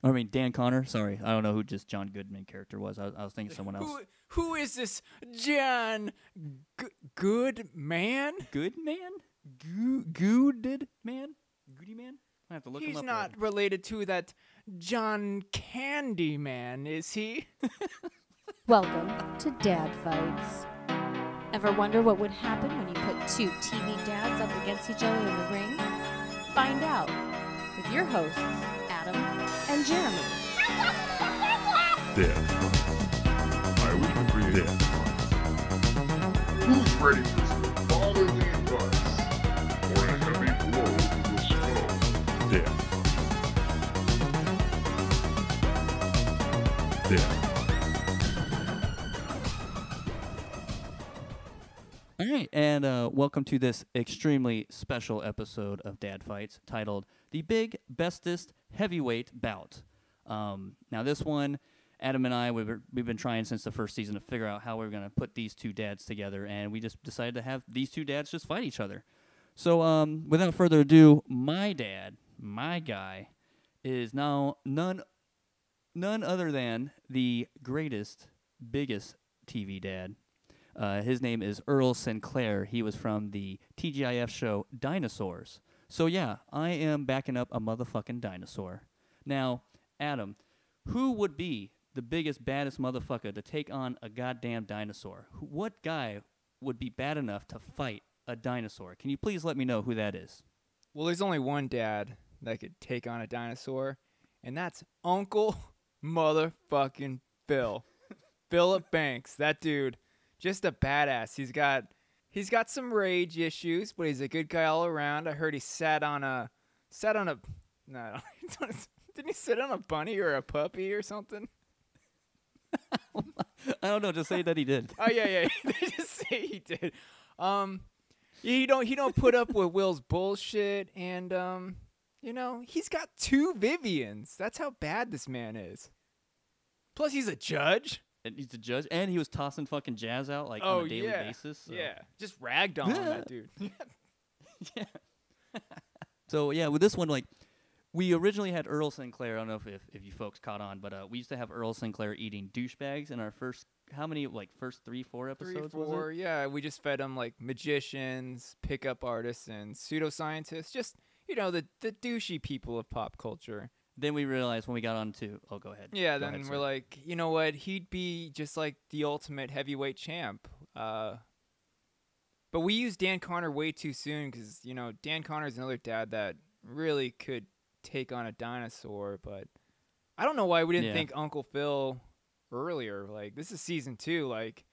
I mean, Dan Connor. Sorry, I don't know who just John Goodman character was. I was thinking someone else. Who is this John Goodman? Goodman? Gooded man? Goody man? I have to look him up. He's not related to that John Candyman, is he? Welcome to Dad Fights. Ever wonder what would happen when you put two TV dads up against each other in the ring? Find out with your hosts, Adam and Jeremy. Dad. I would agree. Dad. Who's ready for some fatherly advice or a heavy blow to the skull? Dad. Dad. All right, and welcome to this extremely special episode of Dad Fights titled The Big Bestest Heavyweight Bout. Now this one, Adam and I, we've been trying since the first season to figure out how we're going to put these two dads together, and we just decided to have these two dads just fight each other. So without further ado, my dad, my guy, is now none other than the greatest, biggest TV dad. His name is Earl Sinclair. He was from the TGIF show Dinosaurs. So yeah, I am backing up a motherfucking dinosaur. Now, Adam, who would be the biggest, baddest motherfucker to take on a goddamn dinosaur? What guy would be bad enough to fight a dinosaur? Can you please let me know who that is? Well, there's only one dad that could take on a dinosaur, and that's Uncle motherfucking Phil. Philip Banks, that dude. Just a badass. He's got some rage issues, but he's a good guy all around. I heard he sat on a didn't he sit on a bunny or a puppy or something? I don't know. Just say that he did. Oh yeah. They just say he did. He don't put up with Will's bullshit, and he's got two Vivians. That's how bad this man is. Plus, he's a judge. And he's a judge, and he was tossing fucking jazz out like on a daily basis. So. Yeah, just ragged on that dude. Yeah. So yeah, with this one, like we originally had Earl Sinclair. I don't know if you folks caught on, but we used to have Earl Sinclair eating douchebags in our first first 3-4 episodes? 3-4, was it? Yeah. We just fed him like magicians, pickup artists, and pseudoscientists. Just the douchey people of pop culture. Then we realized when we got on to... Oh, go ahead. Yeah, then we're like, you know what? He'd be just like the ultimate heavyweight champ. But we used Dan Connor way too soon because, Dan Connor's another dad that really could take on a dinosaur. But I don't know why we didn't think Uncle Phil earlier. Like, this is season 2. Like,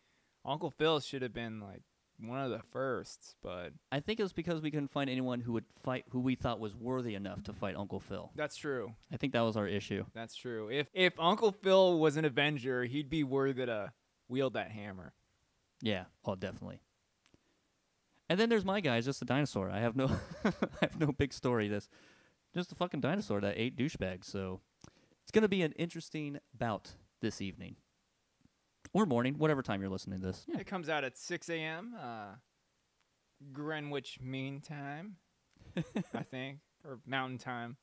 Uncle Phil should have been, like, one of the firsts, but... I think it was because we couldn't find anyone who would fight, who we thought was worthy enough to fight Uncle Phil. That's true. I think that was our issue. That's true. If Uncle Phil was an Avenger, he'd be worthy to wield that hammer. Yeah, oh, definitely. And then there's my guy, just a dinosaur. I have no big story. Just a fucking dinosaur that ate douchebags, so... It's going to be an interesting bout this evening. Or morning, whatever time you're listening to this. Yeah. It comes out at 6 a.m. Greenwich Mean Time, I think, or Mountain Time.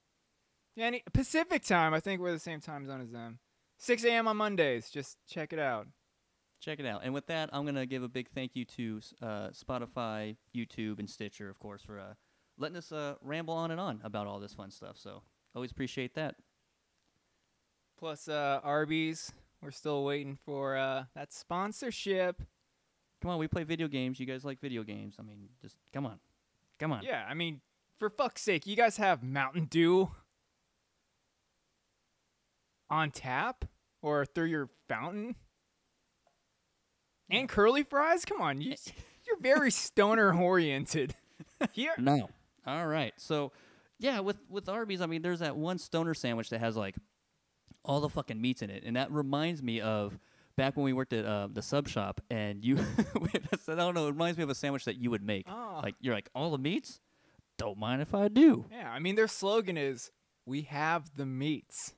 Yeah, Pacific Time. I think we're the same time zone as them. 6 a.m. on Mondays. Just check it out. Check it out. And with that, I'm going to give a big thank you to Spotify, YouTube, and Stitcher, of course, for letting us ramble on and on about all this fun stuff. So always appreciate that. Plus Arby's. We're still waiting for that sponsorship. Come on, we play video games. You guys like video games. I mean, just come on. Come on. Yeah, I mean, for fuck's sake, you guys have Mountain Dew on tap or through your fountain? And curly fries? Come on, you're very stoner-oriented. Here. No. All right. So, yeah, with Arby's, I mean, there's that one stoner sandwich that has, like, all the fucking meats in it, and that reminds me of back when we worked at the sub shop, and you, I don't know, it reminds me of a sandwich that you would make. Oh. Like, you're like, all the meats? Don't mind if I do. Yeah, I mean, their slogan is, we have the meats.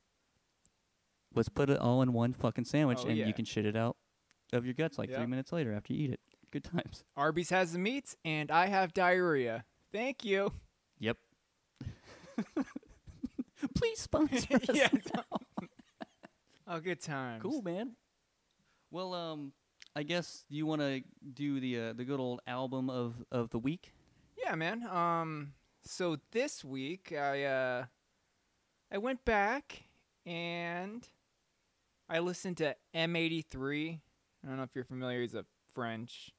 Let's put it all in one fucking sandwich, and yeah. you can shit it out of your guts like 3 minutes later after you eat it. Good times. Arby's has the meats, and I have diarrhea. Thank you. Yep. Please sponsor us. Yeah. Oh, good times. Cool, man. Well, I guess you want to do the good old album of the week. Yeah, man. So this week I went back and I listened to M83. I don't know if you're familiar. He's a French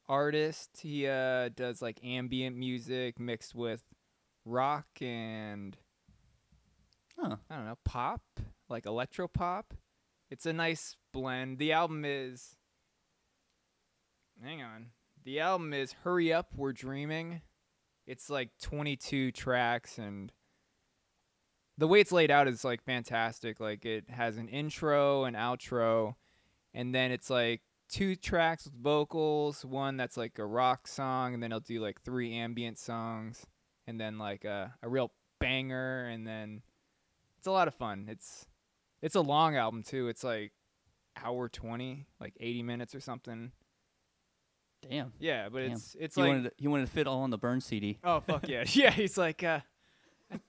artist. He does like ambient music mixed with rock and I don't know, pop, like electro pop. It's a nice blend. The album is Hurry Up, We're Dreaming. It's like 22 tracks, and the way it's laid out is like fantastic. Like it has an intro, an outro, and then it's like 2 tracks with vocals, one that's like a rock song, and then he'll do like 3 ambient songs, and then like a real banger, and then it's a lot of fun. It's a long album too. It's like hour 20, like 80 minutes or something. Damn. Yeah, but Damn. it's He like wanted to fit all on the burn CD. oh fuck yeah. Yeah, he's like I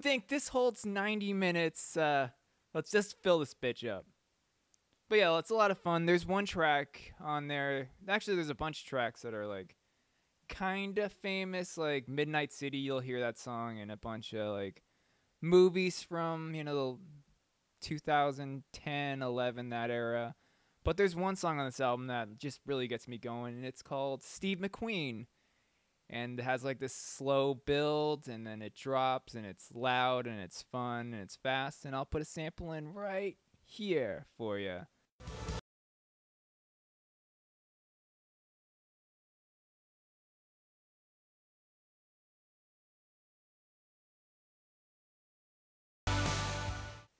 think this holds 90 minutes. Let's just fill this bitch up. But yeah, it's a lot of fun. There's one track on there. Actually, there's a bunch of tracks that are like kind of famous, like Midnight City. You'll hear that song in a bunch of like movies from, the 2010, 11, that era. But there's one song on this album that just really gets me going, and it's called Steve McQueen. And it has like this slow build, and then it drops, and it's loud, and it's fun, and it's fast. And I'll put a sample in right here for you.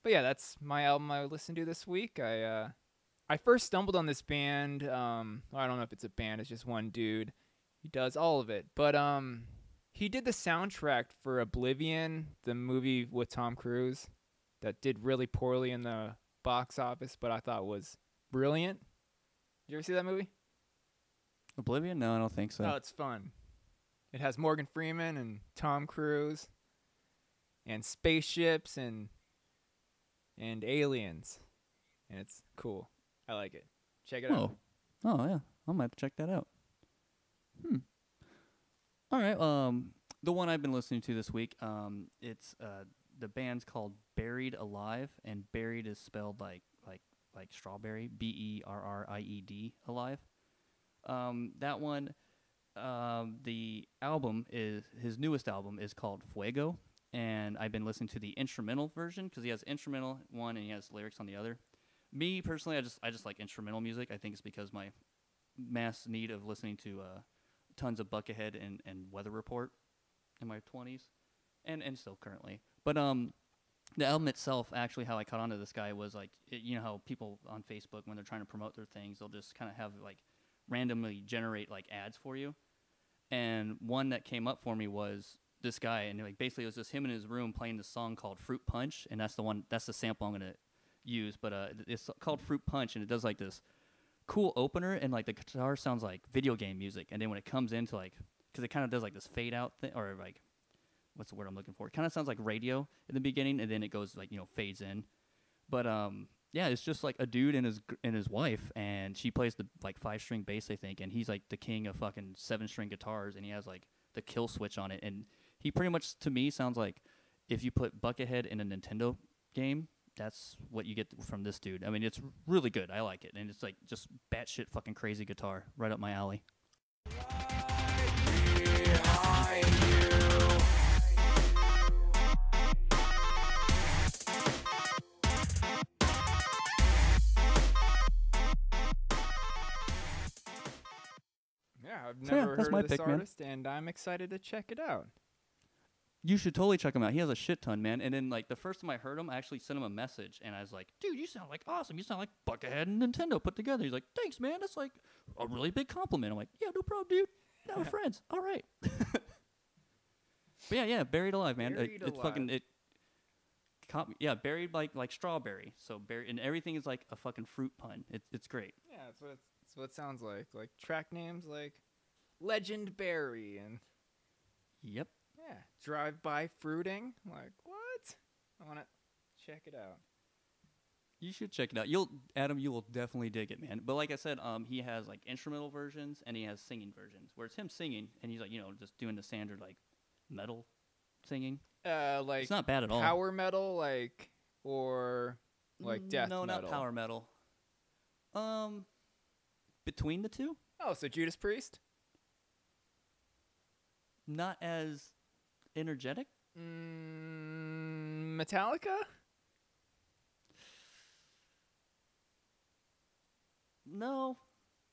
But yeah, that's my album I listened to this week. I first stumbled on this band. I don't know if it's a band. It's just one dude. He does all of it. But he did the soundtrack for Oblivion, the movie with Tom Cruise that did really poorly in the box office, but I thought was brilliant. Did you ever see that movie? Oblivion? No, I don't think so. Oh, it's fun. It has Morgan Freeman and Tom Cruise and spaceships and aliens. And it's cool. I like it. Check it out. Oh, yeah. I might have to check that out. All right. The one I've been listening to this week, it's the band's called Berried Alive, and Berried is spelled like strawberry, Berried, Alive. That one, the album is his newest album is called Fuego, and I've been listening to the instrumental version because he has instrumental one and he has lyrics on the other. Me personally, I just like instrumental music. I think it's because my mass need of listening to tons of Buckethead and Weather Report in my 20s, and still currently. But the album itself, actually, how I caught on to this guy was like, how people on Facebook, when they're trying to promote their things, they'll just kind of have like randomly generate like ads for you. And one that came up for me was this guy, and like basically it was just him in his room playing this song called Fruit Punch, and that's the sample I'm gonna use. But it's called Fruit Punch, and it does like this cool opener, and like the guitar sounds like video game music, and then when it comes into like, because it kind of does like this fade out thing, or like, what's the word I'm looking for? It kind of sounds like radio in the beginning, and then it goes like fades in. But yeah, it's just like a dude and his wife, and she plays the like 5-string bass, I think, and he's like the king of fucking 7-string guitars, and he has like the kill switch on it, and he pretty much to me sounds like if you put Buckethead in a Nintendo game. That's what you get from this dude. I mean, it's really good. I like it. And it's like just batshit fucking crazy guitar. Right up my alley. Yeah, I've never that's heard my of this pick, man. artist, and I'm excited to check it out. You should totally check him out. He has a shit ton, man. And then, like, the first time I heard him, I actually sent him a message, and I was like, dude, you sound like awesome. You sound like Buckethead and Nintendo put together. He's like, thanks, man. That's like a really big compliment. I'm like, yeah, no problem, dude. Now we're friends. All right. But yeah, Berried Alive, man. Berried It's Alive. fucking berried like strawberry. So berry, and everything is like a fucking fruit pun. It's great. Yeah, that's what it sounds like. Like track names like Legend Berry and Yep. yeah, Drive By Fruiting. Like what? check it out. You should check it out. Adam, you will definitely dig it, man. But like I said, he has like instrumental versions and he has singing versions, where it's him singing and he's like, just doing the standard like metal singing. Like it's not bad at all. Power metal, like, or like death metal. No, not power metal. Between the two. Oh, so Judas Priest? Not as energetic. Metallica? No,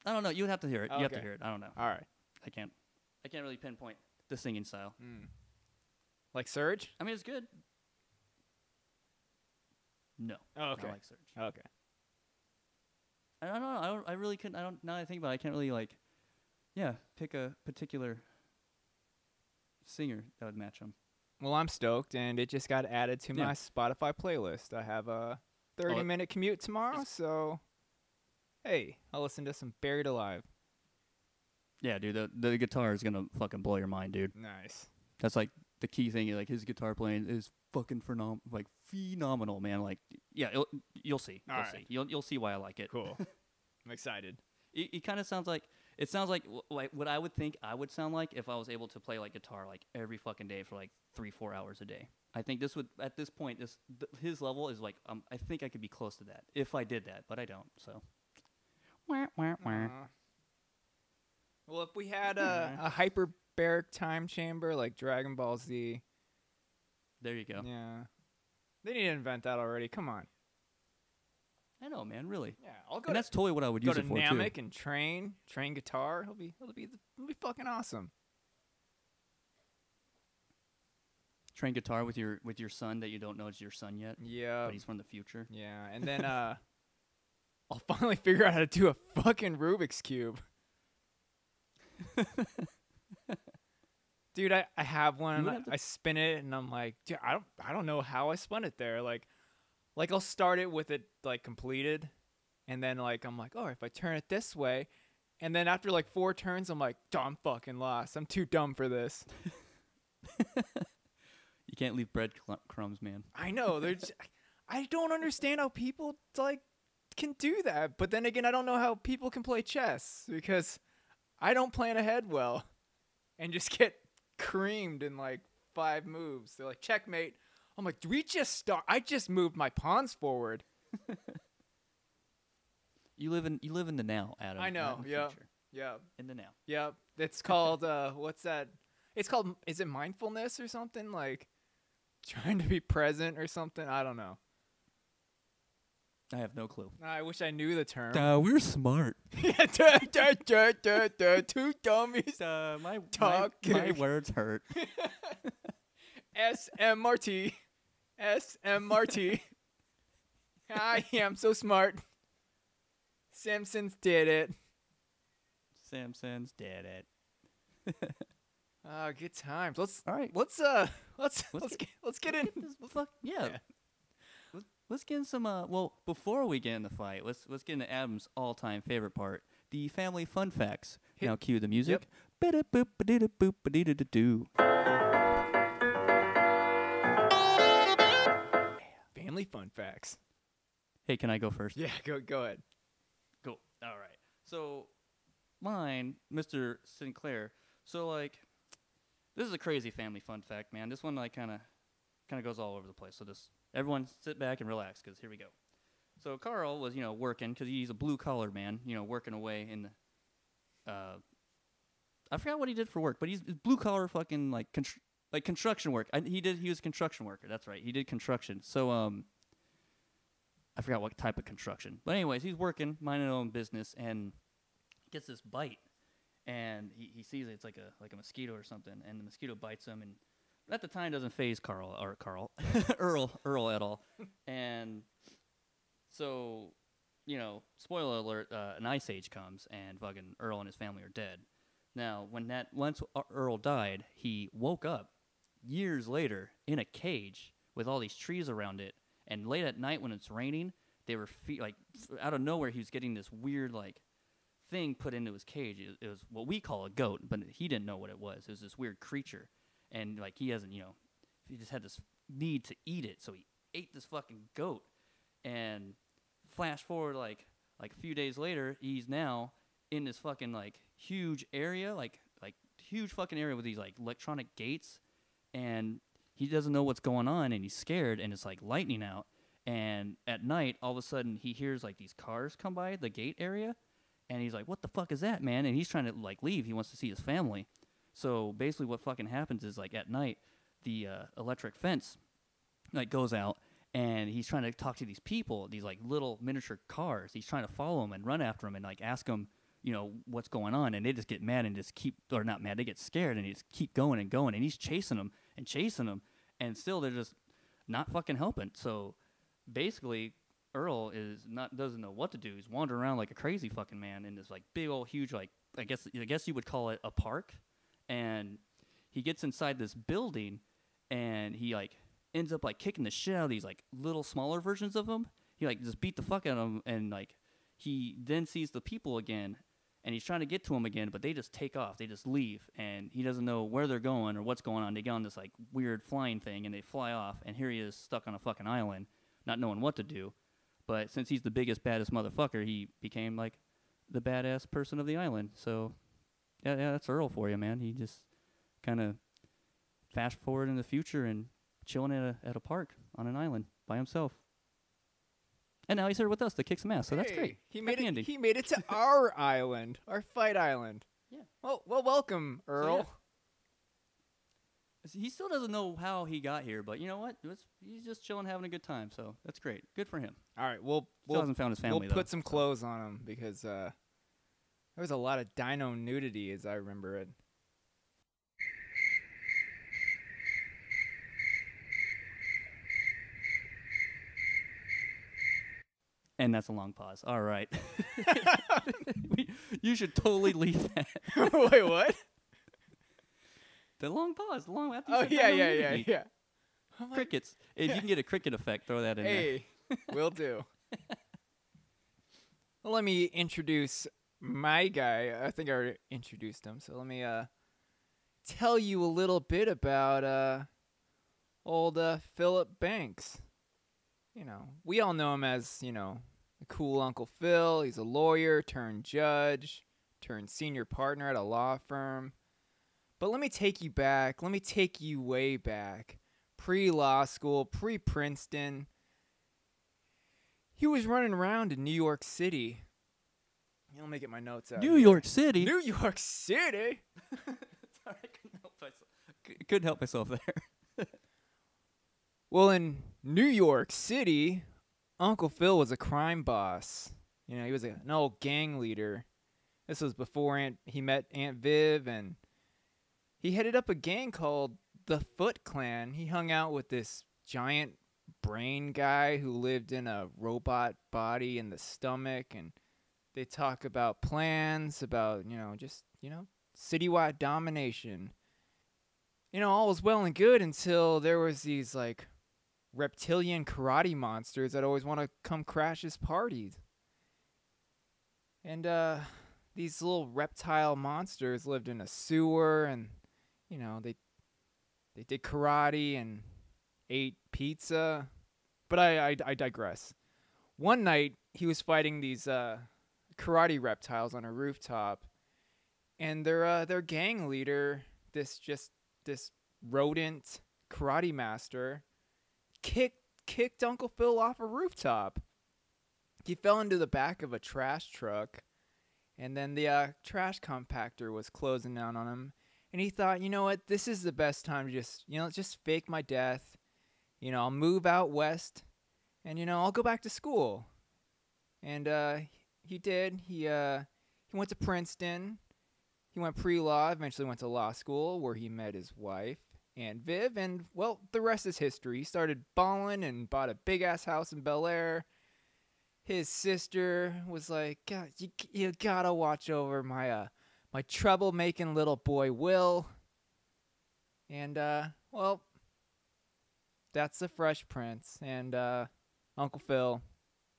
I don't know. You would have to hear it. Okay. You have to hear it. I don't know. All right. I can't really pinpoint the singing style. Like Surge? I mean, it's good. No. Oh, okay. Not like Surge. Okay. I don't know. I really couldn't. I don't. Now that I think about it, I can't really pick a particular singer that would match him. Well, I'm stoked, and it just got added to my Spotify playlist. I have a 30-minute commute tomorrow, so hey, I'll listen to some Berried Alive. Yeah, dude, the guitar is gonna fucking blow your mind, dude. Nice. That's like the key thing. Like his guitar playing is fucking phenomenal, man. Like, yeah, you'll see. You'll see why I like it. Cool. I'm excited. It kind of sounds like what I would think I would sound like if I was able to play like guitar like every fucking day for like 3-4 hours a day. I think this would at this point his level is like I think I could be close to that if I did that, but I don't. So. Well, if we had a hyperbaric time chamber like Dragon Ball Z. There you go. Yeah. They need to invent that already. Come on. I know, man. Really. Yeah, I'll go. And that's totally what I would use it for too. Go to Namek and train guitar. It'll be fucking awesome. Train guitar with your son that you don't know is your son yet. Yeah. But he's from the future. Yeah, and then I'll finally figure out how to do a fucking Rubik's Cube. Dude, I have one. And I spin it, and I'm like, dude, I don't know how I spun it there. Like I'll start it with it like completed, and then like I'm like, oh, if I turn it this way, and then after like 4 turns, I'm like, I'm fucking lost. I'm too dumb for this. You can't leave breadcrumbs, man. I know. I don't understand how people like can do that. But then again, I don't know how people can play chess because I don't plan ahead well, and just get creamed in like 5 moves. They're like, checkmate. I'm like, do we just start? I just moved my pawns forward. You live in the now, Adam. I know. Yeah. In the now. Yep. It's called what's that? It's called, is it mindfulness or something? Like trying to be present or something? I don't know. I have no clue. I wish I knew the term. We're smart. Two dummies. My words hurt. SMRT. SMRT. I am so smart. Simpsons did it. Simpsons did it. Good times. Let's get in. Yeah. Let's get in some. Well, before we get in the fight, let's get into Adam's all-time favorite part, the family fun facts. Now cue the music. Family fun facts. Hey, can I go first? Yeah, go ahead. Cool. All right. So, mine, Mr. Sinclair. So, like, this is a crazy family fun fact, man. This one, like, kind of goes all over the place. So, just everyone sit back and relax, because here we go. So, Carl was, working, because he's a blue-collar man, working away in the, I forgot what he did for work, but he's blue-collar fucking, like construction work. He was a construction worker. That's right. He did construction. So, I forgot what type of construction. But anyways, he's working, minding his own business, and gets this bite. And he sees it's like a mosquito or something, and the mosquito bites him, and at the time doesn't faze Earl at all. And so, spoiler alert, an ice age comes, and fucking Earl and his family are dead. Now, once Earl died, he woke up years later in a cage with all these trees around it. And late at night when it's raining, they were out of nowhere. He was getting this weird thing put into his cage. It was what we call a goat, but he didn't know what it was. It was this weird creature, and he hasn't he just had this need to eat it. So he ate this fucking goat. And flash forward like a few days later, he's now in this fucking like huge area, like huge fucking area with these like electronic gates, and he doesn't know what's going on, and he's scared, and it's like lightning out. And at night, all of a sudden, he hears like these cars come by the gate area, and he's like, "What the fuck is that, man?" And he's trying to like leave. He wants to see his family. So basically, what fucking happens is like at night, the electric fence like goes out, and he's trying to talk to these people, these like little miniature cars. He's trying to follow them and run after them and like ask them, you know, what's going on. And they just get mad and just keep, or not mad, they get scared and they just keep going and going. And he's chasing them, and still they're just not fucking helping. So basically, Earl doesn't know what to do. He's wandering around like a crazy fucking man in this like big old huge like I guess you would call it a park. And he gets inside this building, and he like ends up like kicking the shit out of these like little smaller versions of him. He like just beat the fuck out of them, and like he then sees the people again, and he's trying to get to them again, but they just take off. They just leave, and he doesn't know where they're going or what's going on. They get on this like weird flying thing, and they fly off, and here he is stuck on a fucking island, not knowing what to do. But since he's the biggest, baddest motherfucker, he became like the badass person of the island. So yeah, that's Earl for you, man. He just kind of fast forward in the future and chilling at a park on an island by himself. And now he's here with us to kick some ass, so that's great. He made it to our island, our fight island. Yeah. Well, welcome, Earl. So, yeah. He still doesn't know how he got here, but you know what? He's just chilling, having a good time, so that's great. Good for him. All right, Still hasn't found his family, we'll put some clothes on him because there was a lot of dino nudity, as I remember it. And that's a long pause. All right. You should totally leave that. Wait, what? The long pause. Oh, yeah. Crickets. If you can get a cricket effect, throw that in there. Hey, will do. Well, let me introduce my guy. I think I already introduced him. So let me tell you a little bit about old Philip Banks. You know, we all know him as, you know, the cool Uncle Phil. He's a lawyer turned judge, turned senior partner at a law firm. But let me take you back. Let me take you way back. Pre-law school, pre-Princeton. He was running around in New York City. Let me get my notes out. New York City? New York City? Sorry, I couldn't help myself there. Well, in New York City, Uncle Phil was a crime boss. You know, he was an old gang leader. This was before he met Aunt Viv, and he headed up a gang called the Foot Clan. He hung out with this giant brain guy who lived in a robot body in the stomach, and they talk about plans, about, you know, just, you know, citywide domination. You know, all was well and good until there was these, like, reptilian karate monsters that always want to come crash his parties. And these little reptile monsters lived in a sewer, and you know, they did karate and ate pizza. But I digress. One night he was fighting these karate reptiles on a rooftop, and their gang leader, this rodent karate master, kicked Uncle Phil off a rooftop. He fell into the back of a trash truck, and then the trash compactor was closing down on him. And he thought, you know what, this is the best time to just fake my death. You know, I'll move out west, and you know, I'll go back to school. And he did. He went to Princeton. He went pre-law. Eventually went to law school, where he met his wife, Aunt Viv, and, well, the rest is history. He started balling and bought a big-ass house in Belair. His sister was like, God, you gotta watch over my trouble-making little boy, Will. And, well, that's the Fresh Prince. And Uncle Phil,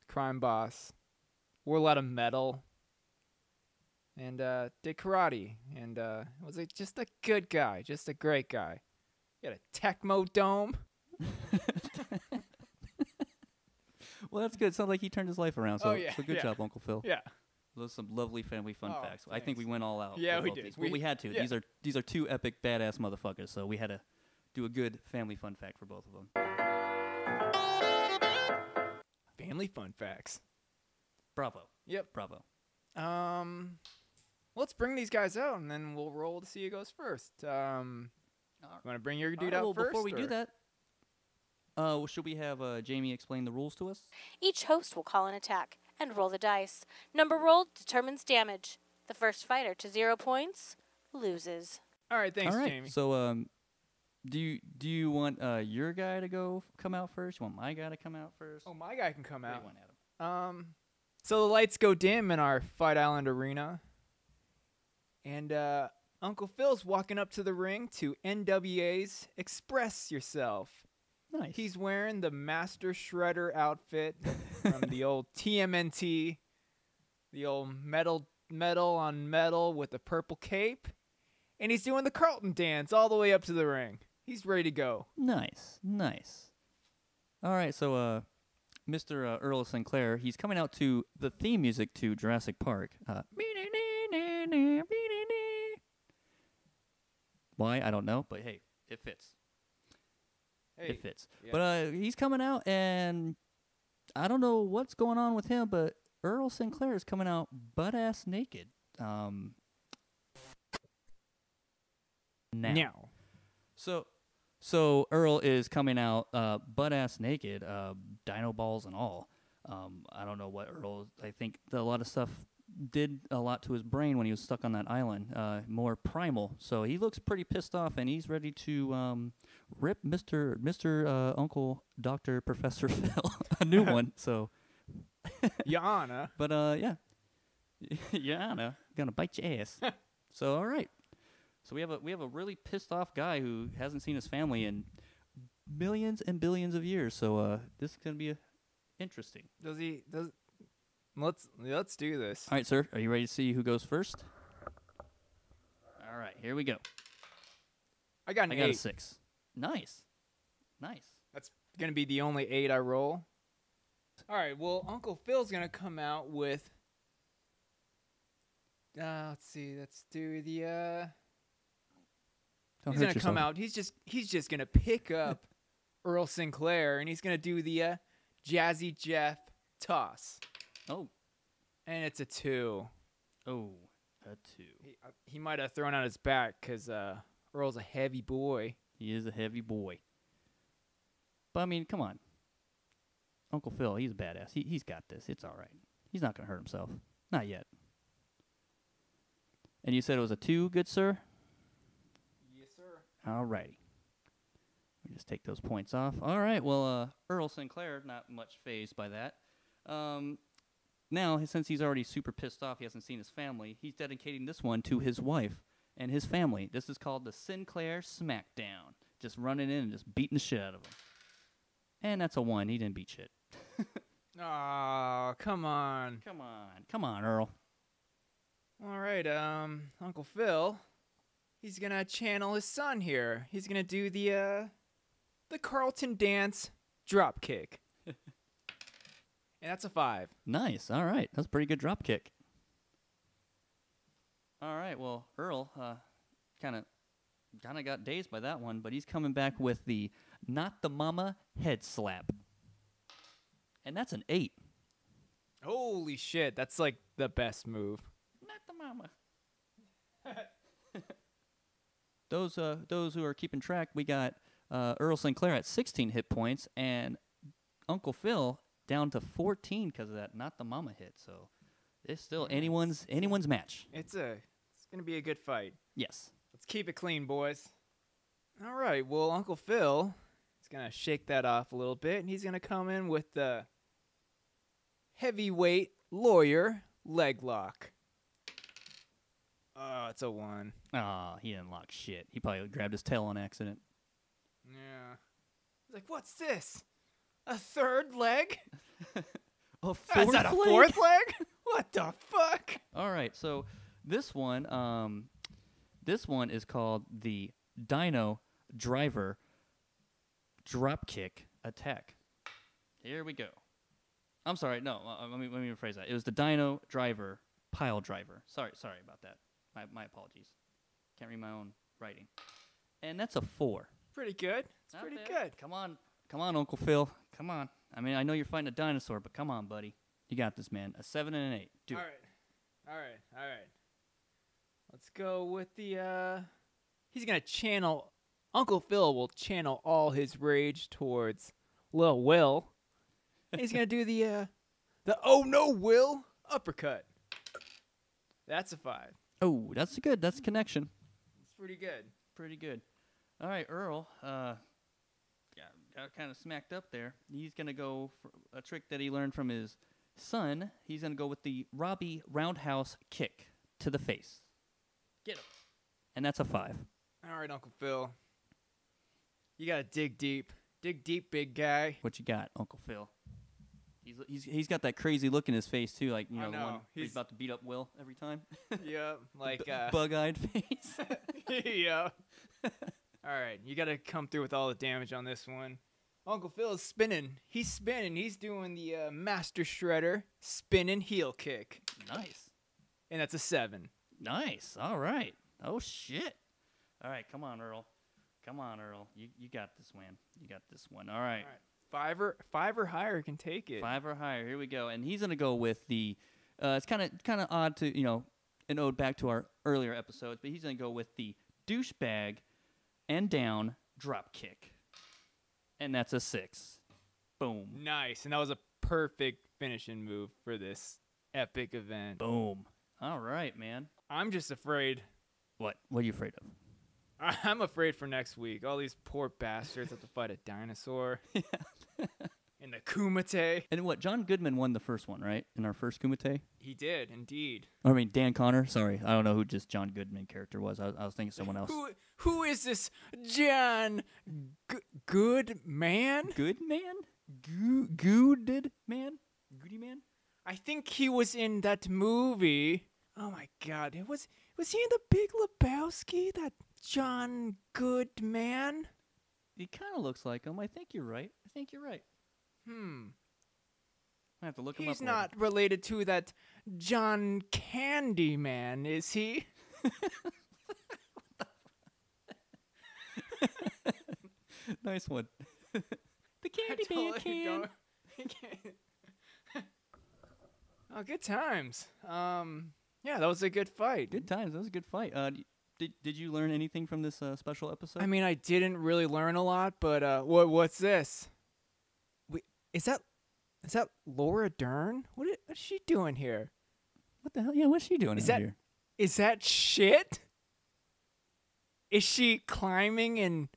crime boss, wore a lot of metal, and did karate. And was just a good guy, just a great guy. He had a Tecmo dome. Well, that's good. Sounds like he turned his life around. So, yeah, so good job, Uncle Phil. Yeah. Those are some lovely family fun Oh, facts. I think we thanks. went all out. Yeah, with we both did. these. Well, we had to. Yeah. These are two epic badass motherfuckers. So we had to do a good family fun fact for both of them. Family fun facts. Bravo. Yep. Bravo. Let's bring these guys out, and then we'll roll to see who goes first. You want to bring your dude out well, first? before we do or- that, should we have Jamie explain the rules to us? Each host will call an attack and roll the dice. Number rolled determines damage. The first fighter to 0 points loses. All right, thanks, all right. Jamie. So, do you want your guy to come out first? You want my guy to come out first? Oh, my guy can come What do out. you want, Adam? So the lights go dim in our Fight Island arena, and Uncle Phil's walking up to the ring to NWA's Express Yourself. Nice. He's wearing the Master Shredder outfit from the old TMNT, the old metal on metal with a purple cape, and he's doing the Carlton dance all the way up to the ring. He's ready to go. Nice. All right, so Mr. Earl Sinclair, he's coming out to the theme music to Jurassic Park. Why? I don't know, but hey, it fits. Hey, It fits. yeah. But he's coming out, and I don't know what's going on with him, but Earl Sinclair is coming out butt-ass naked. Now. So Earl is coming out butt-ass naked, dino balls and all. I don't know what Earl... I think a lot of stuff did a lot to his brain when he was stuck on that island, more primal. So he looks pretty pissed off, and he's ready to rip Mr. Uncle Dr. Professor Phil a new one. So, Yana. but yeah, Yana, gonna bite your ass. So all right. So we have a really pissed off guy who hasn't seen his family in millions and billions of years. So this is gonna be interesting. Let's do this. All right, sir. Are you ready to see who goes first? All right, here we go. I got an I got 8. a 6. Nice. That's gonna be the only 8 I roll. All right. Well, Uncle Phil's gonna come out with. Let's see. Let's do the. Don't He's hurt gonna come yourself. out. He's just gonna pick up Earl Sinclair, and he's gonna do the Jazzy Jeff toss, Oh, and it's a 2. a 2. He might have thrown out his back because Earl's a heavy boy. He is a heavy boy. But I mean, come on. Uncle Phil, he's a badass. He's got this. It's all right. He's not gonna hurt himself. Not yet. And you said it was a 2, good sir? Yes, sir. All righty. We just take those points off. All right. Well, Earl Sinclair, not much fazed by that. Now, since he's already super pissed off, he hasn't seen his family, he's dedicating this one to his wife and his family. This is called the Sinclair Smackdown. Just running in and just beating the shit out of him. And that's a 1. He didn't beat shit. Oh, come on. Come on, Earl. All right, Uncle Phil, he's gonna channel his son here. He's gonna do the Carlton dance drop kick, and that's a 5. Nice. All right. That's a pretty good drop kick. All right. Well, Earl kind of got dazed by that one, but he's coming back with the Not the Mama head slap. And that's an 8. Holy shit, that's like the best move. Not the Mama. Those who are keeping track, we got Earl Sinclair at 16 hit points and Uncle Phil down to 14 because of that Not the Mama hit. So it's still anyone's match. It's gonna be a good fight. Yes. Let's keep it clean, boys. All right, well, Uncle Phil is gonna shake that off a little bit, and he's gonna come in with the heavyweight lawyer leg lock. Oh, it's a 1. Aw, he didn't lock shit. He probably grabbed his tail on accident. Yeah. He's like, what's this? A third leg? A Is that a fourth leg? What the fuck? All right, so this one is called the Dino Driver Dropkick Attack. Here we go. I'm sorry. No, let me rephrase that. It was the Dino Driver Pile Driver. Sorry about that. My apologies. Can't read my own writing. And that's a 4. Pretty good. It's Not pretty bad. good. Come on, Uncle Phil. Come on. I mean, I know you're fighting a dinosaur, but come on, buddy. You got this, man. A 7 and an 8. Do it. All right. Let's go with the, he's going to channel, Uncle Phil will channel all his rage towards Lil Will. And he's going to do the oh no, Will uppercut. That's a 5. Oh, that's good. That's connection. It's pretty good. Pretty good. All right, Earl. Got kind of smacked up there. He's going to go for a trick that he learned from his son. He's going to go with the Robbie roundhouse kick to the face. Get him. And that's a 5. All right, Uncle Phil. You got to dig deep. Dig deep, big guy. What you got, Uncle Phil? He's got that crazy look in his face, too, like, you know, the one where he's about to beat up Will every time. Yep, like... bug-eyed face. Yep. All right, you got to come through with all the damage on this one. Uncle Phil is spinning. He's spinning. He's doing the Master Shredder spinning heel kick. Nice. And that's a 7. Nice. All right. Oh, shit. All right, come on, Earl. You got this, man. You got this one. All right. All right. 5 or higher can take it. 5 or higher. Here we go. And he's going to go with the it's kind of odd to, you know, an ode back to our earlier episodes, but he's going to go with the douchebag and down drop kick. And that's a 6. Boom. Nice. And that was a perfect finishing move for this epic event. Boom. All right, man. I'm just afraid. What? What are you afraid of? I'm afraid for next week. All these poor bastards have to fight a dinosaur. Yeah. In the Kumite. And what? John Goodman won the first one, right? In our first Kumite? He did, indeed. I mean, Dan Connor. Sorry. I don't know who just John Goodman character was. I was thinking someone else. Who is this John Goodman? Goodman? Gooded man? Goody man? I think he was in that movie. Oh my God! Was he in the Big Lebowski? That John Goodman? He kind of looks like him. I think you're right. I have to look him up. He's not related to that John Candyman, is he? Nice one. The Candyman can. Oh, good times. Yeah, that was a good fight. Good times. That was a good fight. Did you learn anything from this special episode? I mean, I didn't really learn a lot, but what's this? Is that Laura Dern? What is she doing here? What the hell? Yeah, what's she doing here? Is that shit? Is she climbing in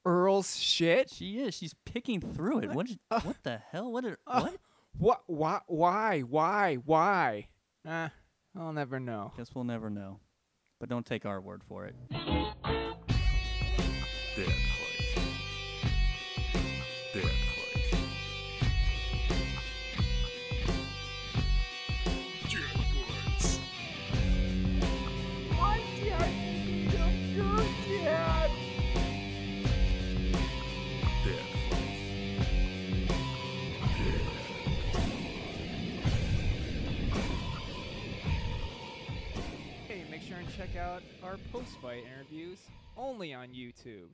Earl's shit? She is. She's picking through it. What the hell? What? Why? I'll never know. Guess we'll never know. But don't take our word for it. Dead fight. My dad beat up your dad. Hey, make sure and check out our post-fight interviews only on YouTube.